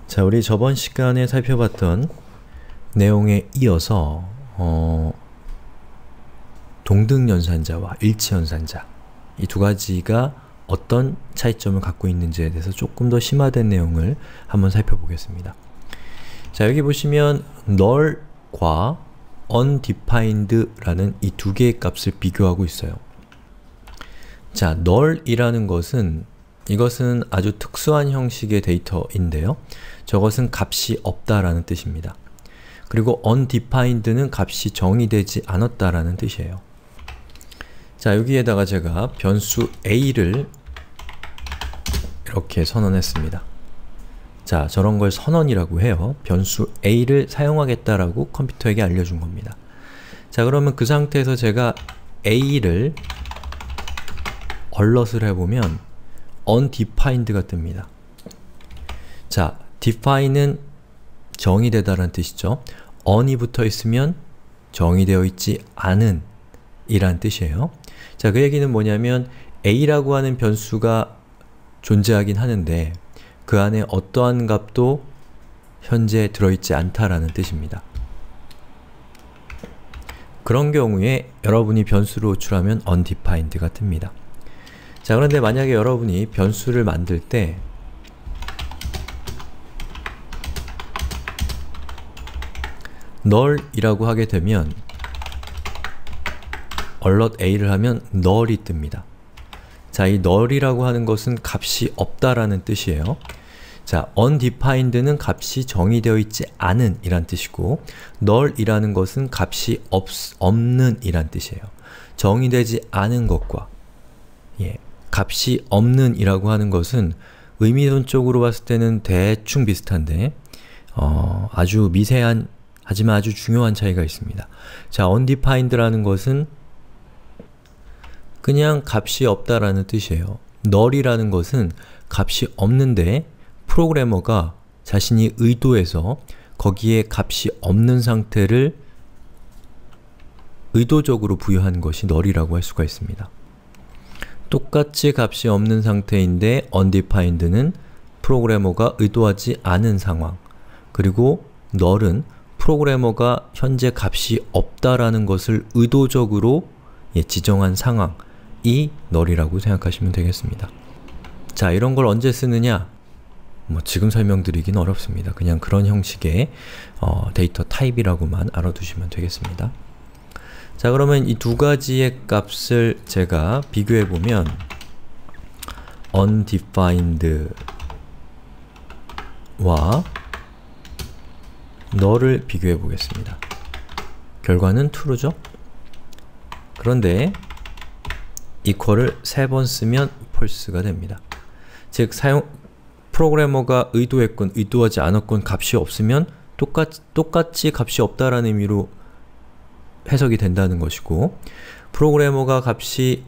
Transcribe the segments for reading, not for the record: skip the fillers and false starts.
자, 우리 저번 시간에 살펴봤던 내용에 이어서 동등연산자와 일치연산자 이 두 가지가 어떤 차이점을 갖고 있는지에 대해서 조금 더 심화된 내용을 한번 살펴보겠습니다. 자, 여기 보시면 null과 undefined라는 이 두 개의 값을 비교하고 있어요. 자, null이라는 것은 이것은 아주 특수한 형식의 데이터인데요. 저것은 값이 없다라는 뜻입니다. 그리고 undefined는 값이 정의되지 않았다라는 뜻이에요. 자, 여기에다가 제가 변수 a를 이렇게 선언했습니다. 자, 저런 걸 선언이라고 해요. 변수 a를 사용하겠다라고 컴퓨터에게 알려준 겁니다. 자, 그러면 그 상태에서 제가 a를 얼럿을 해보면 undefined가 뜹니다. 자, define은 정의되다라는 뜻이죠. un이 붙어 있으면 정의되어 있지 않은 이란 뜻이에요. 자, 그 얘기는 뭐냐면 a라고 하는 변수가 존재하긴 하는데 그 안에 어떠한 값도 현재 들어있지 않다라는 뜻입니다. 그런 경우에 여러분이 변수를 호출하면 undefined가 뜹니다. 자, 그런데 만약에 여러분이 변수를 만들 때 null이라고 하게 되면 얼럿 a를 하면 null이 뜹니다. 자, 이 null이라고 하는 것은 값이 없다라는 뜻이에요. 자, undefined는 값이 정의되어 있지 않은 이란 뜻이고 null이라는 것은 값이 없는 이란 뜻이에요. 정의되지 않은 것과 값이 없는 이라고 하는 것은 의미론적으로 봤을 때는 대충 비슷한데 아주 미세한 하지만 아주 중요한 차이가 있습니다. 자, undefined라는 것은 그냥 값이 없다라는 뜻이에요. null이라는 것은 값이 없는데 프로그래머가 자신이 의도해서 거기에 값이 없는 상태를 의도적으로 부여한 것이 null이라고 할 수가 있습니다. 똑같이 값이 없는 상태인데 undefined는 프로그래머가 의도하지 않은 상황, 그리고 null은 프로그래머가 현재 값이 없다라는 것을 의도적으로 지정한 상황이 null이라고 생각하시면 되겠습니다. 자, 이런 걸 언제 쓰느냐? 지금 설명드리긴 어렵습니다. 그냥 그런 형식의 데이터 타입이라고만 알아두시면 되겠습니다. 자, 그러면 이 두 가지의 값을 제가 비교해보면 undefined와 null을 비교해보겠습니다. 결과는 true죠? 그런데 equal을 3번 쓰면 false가 됩니다. 즉, 프로그래머가 의도했건 의도하지 않았건 값이 없으면 똑같이 값이 없다라는 의미로 해석이 된다는 것이고, 프로그래머가 값이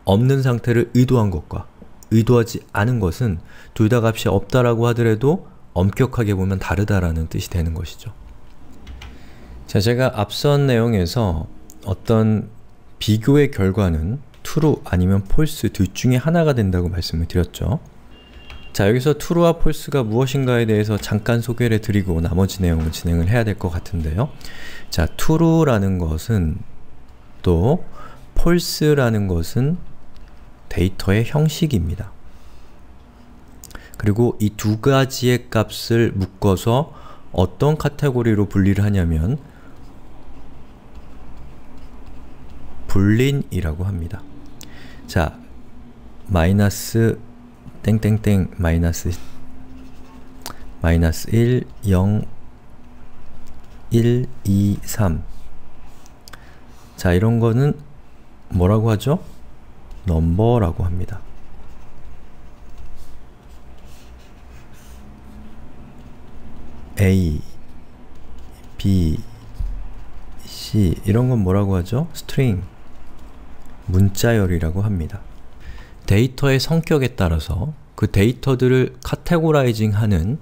없는 상태를 의도한 것과 의도하지 않은 것은 둘 다 값이 없다라고 하더라도 엄격하게 보면 다르다라는 뜻이 되는 것이죠. 자, 제가 앞선 내용에서 어떤 비교의 결과는 true 아니면 false 둘 중에 하나가 된다고 말씀을 드렸죠. 자, 여기서 true와 false가 무엇인가에 대해서 잠깐 소개를 드리고 나머지 내용을 진행을 해야 될 것 같은데요. 자, true라는 것은 또 false라는 것은 데이터의 형식입니다. 그리고 이 두 가지의 값을 묶어서 어떤 카테고리로 분리를 하냐면 불린이라고 합니다. 자, 마이너스 땡땡땡 마이너스 1, 0, 1, 2, 3 자, 이런 거는 뭐라고 하죠? 넘버라고 합니다. A, B, C 이런 건 뭐라고 하죠? 스트링, 문자열이라고 합니다. 데이터의 성격에 따라서 그 데이터들을 카테고라이징하는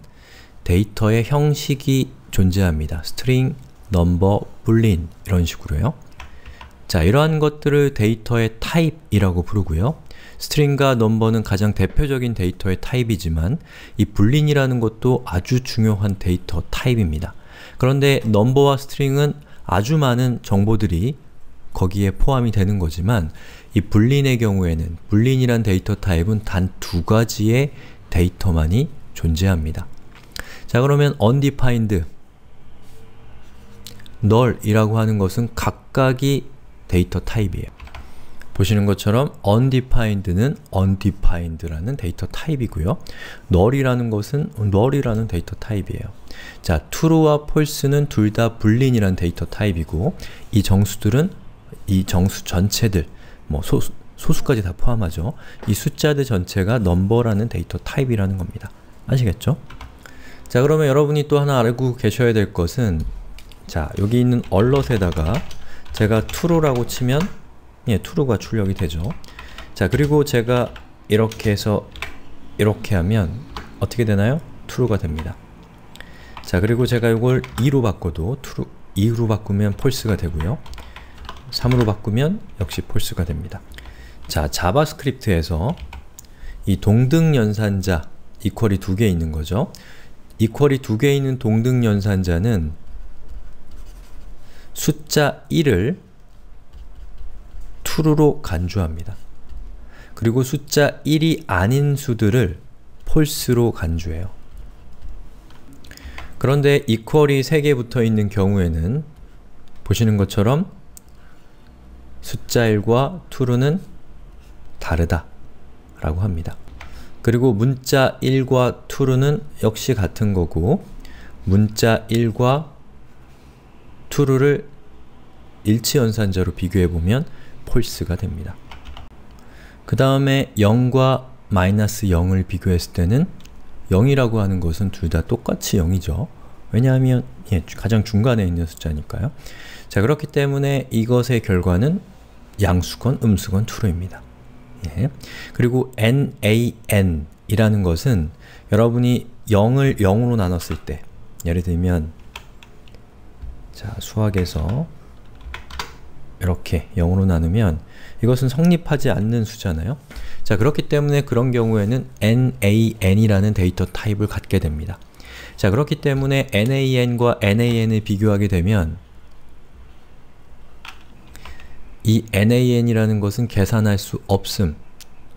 데이터의 형식이 존재합니다. 스트링, 넘버, 불린 이런 식으로요. 자, 이러한 것들을 데이터의 타입이라고 부르고요. 스트링과 넘버는 가장 대표적인 데이터의 타입이지만 이 불린이라는 것도 아주 중요한 데이터 타입입니다. 그런데 넘버와 스트링은 아주 많은 정보들이 거기에 포함이 되는 거지만 이 불린의 경우에는 불린이란 데이터 타입은 단 두 가지의 데이터만이 존재합니다. 자, 그러면 undefined, null이라고 하는 것은 각각이 데이터 타입이에요. 보시는 것처럼 undefined는 undefined라는 데이터 타입이고요. null이라는 것은 null이라는 데이터 타입이에요. 자, true와 false는 둘 다 불린이라는 데이터 타입이고 이 정수들은, 이 정수 전체들, 뭐 소수까지 다 포함하죠. 이 숫자들 전체가 number라는 데이터 타입이라는 겁니다. 아시겠죠? 자, 그러면 여러분이 또 하나 알고 계셔야 될 것은, 자, 여기 있는 alert에다가 제가 true라고 치면 true가 출력이 되죠. 자, 그리고 제가 이렇게 해서 이렇게 하면 어떻게 되나요? true가 됩니다. 자, 그리고 제가 이걸 2로 바꿔도 2로 바꾸면 false가 되고요. 3으로 바꾸면 역시 false가 됩니다. 자, 자바스크립트에서 이 동등 연산자 equal이 두 개 있는 거죠. equal이 두 개 있는 동등 연산자는 숫자 1을 true로 간주합니다. 그리고 숫자 1이 아닌 수들을 false로 간주해요. 그런데 equal이 3개 붙어 있는 경우에는 보시는 것처럼 숫자 1과 true는 다르다 라고 합니다. 그리고 문자 1과 true는 역시 같은 거고 문자 1과 true를 일치연산자로 비교해보면 false가 됩니다. 그 다음에 0과 -0을 비교했을 때는 0이라고 하는 것은 둘 다 똑같이 0이죠. 왜냐하면 가장 중간에 있는 숫자니까요. 자, 그렇기 때문에 이것의 결과는 양수건, 음수건, true입니다. 예. 그리고 NaN 이라는 것은 여러분이 0을 0으로 나눴을 때, 예를 들면 자, 수학에서 이렇게 0으로 나누면 이것은 성립하지 않는 수잖아요. 자, 그렇기 때문에 그런 경우에는 NaN이라는 데이터 타입을 갖게 됩니다. 자, 그렇기 때문에 NaN과 NaN을 비교하게 되면 이 NaN이라는 것은 계산할 수 없음,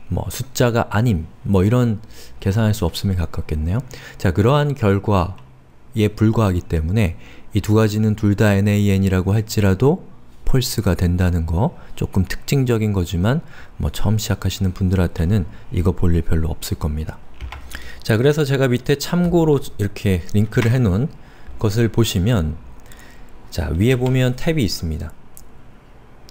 뭐 숫자가 아님, 뭐 이런 계산할 수 없음에 가깝겠네요. 자, 그러한 결과에 불과하기 때문에 이 두 가지는 둘 다 NaN이라고 할지라도 false가 된다는 거, 조금 특징적인 거지만 뭐 처음 시작하시는 분들한테는 이거 볼 일 별로 없을 겁니다. 자, 그래서 제가 밑에 참고로 이렇게 링크를 해놓은 것을 보시면, 자, 위에 보면 탭이 있습니다.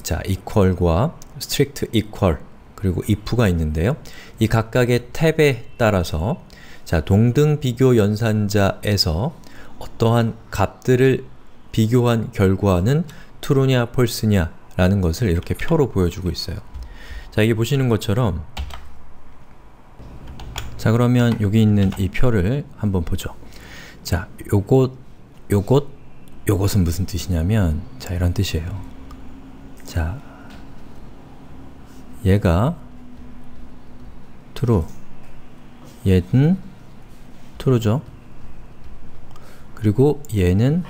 자, equal과 strict equal 그리고 if가 있는데요. 이 각각의 탭에 따라서 자, 동등 비교 연산자에서 어떠한 값들을 비교한 결과는 true냐 false냐 라는 것을 이렇게 표로 보여주고 있어요. 자, 이게 보시는 것처럼, 자, 그러면 여기 있는 이 표를 한번 보죠. 자, 요것은 무슨 뜻이냐면, 자, 이런 뜻이에요. 자, 얘가 true, 얘는 true죠. 그리고 얘는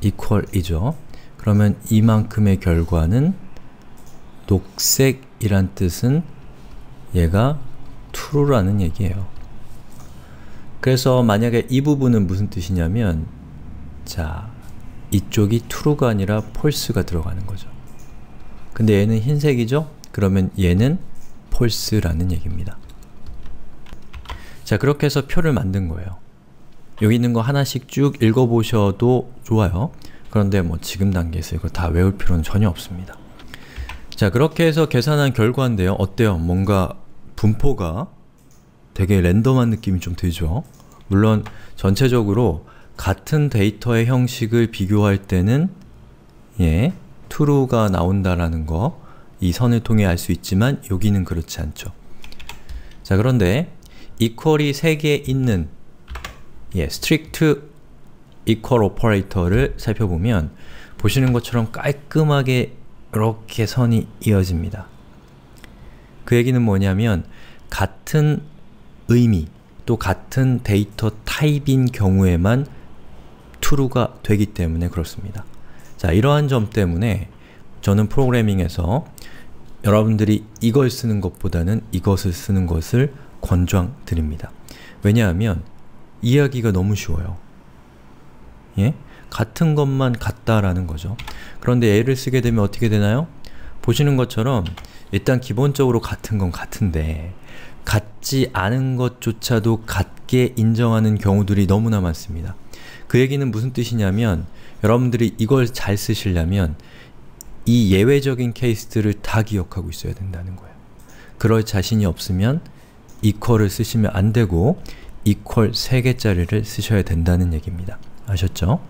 equal이죠. 그러면 이만큼의 결과는 녹색이란 뜻은 얘가 true라는 얘기예요. 그래서 만약에 이 부분은 무슨 뜻이냐면, 자, 이쪽이 true가 아니라 false가 들어가는 거죠. 근데 얘는 흰색이죠? 그러면 얘는 false라는 얘기입니다. 자, 그렇게 해서 표를 만든 거예요. 여기 있는 거 하나씩 쭉 읽어보셔도 좋아요. 그런데 뭐 지금 단계에서 이거 다 외울 필요는 전혀 없습니다. 자, 그렇게 해서 계산한 결과인데요. 어때요? 뭔가 분포가 되게 랜덤한 느낌이 좀 들죠? 물론 전체적으로 같은 데이터의 형식을 비교할 때는 true가 나온다라는 거, 이 선을 통해 알 수 있지만 여기는 그렇지 않죠. 자, 그런데 equal이 3개 있는 strict equal operator를 살펴보면 보시는 것처럼 깔끔하게 이렇게 선이 이어집니다. 그 얘기는 뭐냐면 같은 의미 또 같은 데이터 타입인 경우에만 true가 되기 때문에 그렇습니다. 자, 이러한 점 때문에 저는 프로그래밍에서 여러분들이 이걸 쓰는 것보다는 이것을 쓰는 것을 권장드립니다. 왜냐하면 이해하기가 너무 쉬워요. 예? 같은 것만 같다라는 거죠. 그런데 얘를 쓰게 되면 어떻게 되나요? 보시는 것처럼 일단 기본적으로 같은 건 같은데 같지 않은 것조차도 같게 인정하는 경우들이 너무나 많습니다. 그 얘기는 무슨 뜻이냐면 여러분들이 이걸 잘 쓰시려면 이 예외적인 케이스들을 다 기억하고 있어야 된다는 거예요. 그럴 자신이 없으면 equal을 쓰시면 안 되고 equal 3개짜리를 쓰셔야 된다는 얘기입니다. 아셨죠?